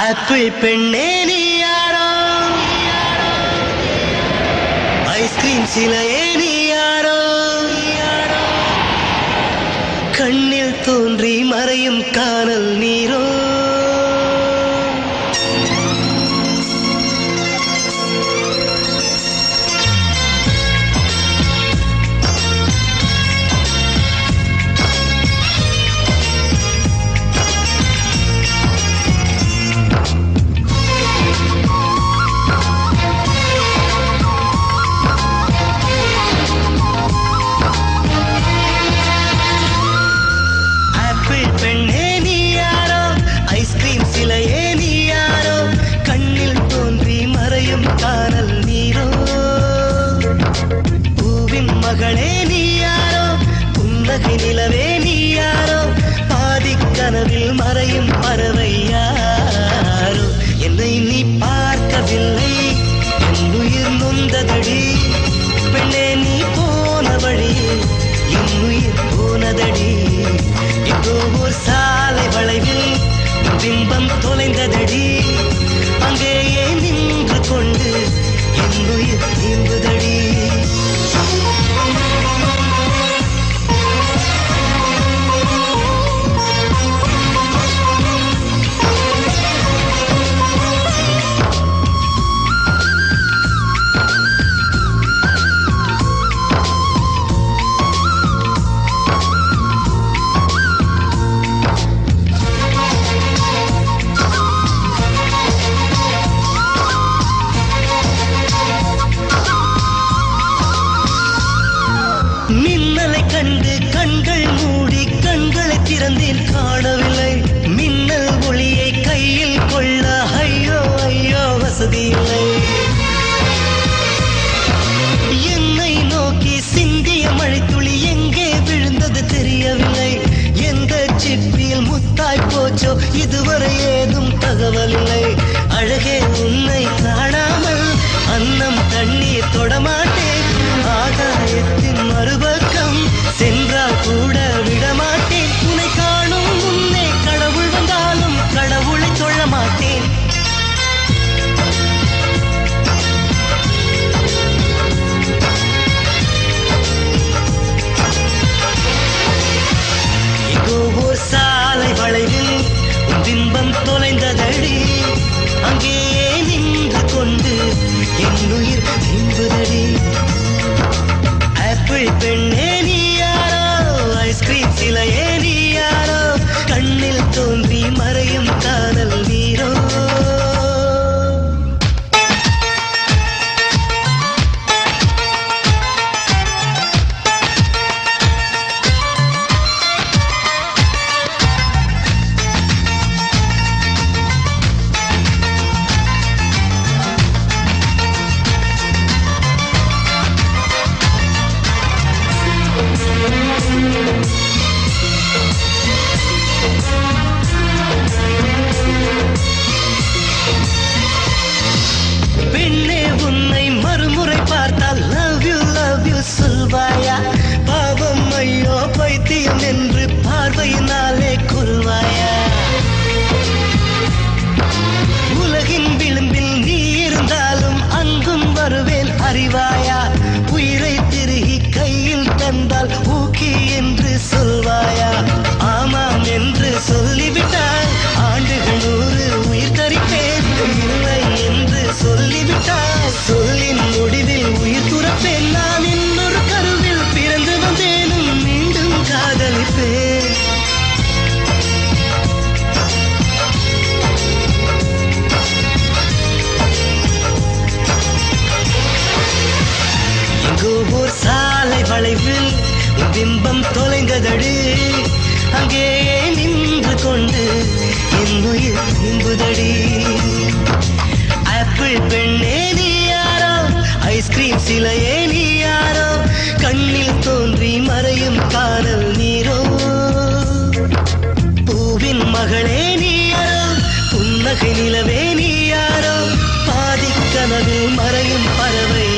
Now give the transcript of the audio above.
Apple பெண்ணே நீ யாரோ, ஐஸ்கிரீம் சிலையே நீ யாரோ, கண்ணில் தோன்றி மறையும் காணல் நீரோ. பெண்ணே நீ யாரோ, ஐஸ்கிரீம் சிலையே நீ யாரோ, கண்ணில் தோன்றி மறையும் காணல் நீரோ. பூவின் மகளே நீ யாரோ, புன்னகை நிலவே நீ யாரோ, பாதிக் கனவில் மறையும் பறவை யாரோ. என்னை நீ பார்க்கவில்லை, என் உயிர் நொந்ததடி. பெண்ணே நீ போன வழியில் என் உயிர் போனதடி. எங்கோ ஒரு சாலை வளைவில் பிம்பம் தொலைந்ததடி. அங்கேயே நின்று கொண்டு என் உயிர் தீர்ந்ததடி. மின்னலை கண்டு கண்கள் மூடி கண்களை திறந்தேன், காணவில்லை. மின்னல் ஒளியை கையில் கொள்ள ஐயோ ஐயோ வசதி இல்லை. என்னை நோக்கி சிந்திய மழைத்துளி எங்கே விழுந்தது தெரியவில்லை. எந்த சிப்பியில் முத்தாய் போச்சோ இதுவரை ஏதும் தகவல் இல்லை. அழகே உன்னை காணாமல் அன்னம் தண்ணீர் தொடமாட்டேன். ஆகாயத்தின் மறுபக்கம் சென்றால் கூட விடமாட்டேன். உன்னை காணும் முன்னே கடவுள் வந்தாலும் கடவுளை தொழ மாட்டேன். எங்கோ ஓர் சாலை வளைவில் பிம்பம் தொலைந்ததடி. அங்கேயே நின்று கொண்டு என் உயிர் தீர்ந்ததடி. ஆப்பிள் பெண்ணே நீ யாரோ, ஐஸ்கிரீம் சிலையே நீ யாரோ, கண்ணில் தோன்றி மறையும் காணல் நீரோ. பெண்ணே உன்னை மறுமுறை பார்த்தால் லவ் யூ சொல்வாயா? பாவம் ஐயோ பைத்தியம் என்று பார்வையினாலே கொள்வாயா? உலகின் விளிம்பில் நீ இருந்தாலும் அங்கும் வருவேன் அறிவாயா? உயிரை திருகி கையில் தந்தால் ஊக்கி என்று சொல்வாயா? ஆமாம் என்று சொல்லிவிட்டால் ஆண்டுகள் 100 உயிர் தரிப்பேன். இல்லை என்று சொல்லிவிட்டால் சொல்லின் முடிவில் உயிர் துறப்பேன். நான் இன்னொரு கருவில் பிறந்து வந்தேனும் மீண்டும் காதலிப்பேன். எங்கோ ஓர் சாலை வளைவில் பிம்பம் தொலைந்ததடி. அங்கேயே நின்று கொண்டு என் உயிர் தீர்ந்ததடி. ஆப்பிள் பெண்ணே நீ யாரோ, ஐஸ்கிரீம் சிலையே நீ யாரோ, கண்ணில் தோன்றி மறையும் காணல் நீரோ. பூவின் மகளே நீ யாரோ, புன்னகை நிலவே நீ யாரோ, பாதிக் கனவில் மறையும் பறவை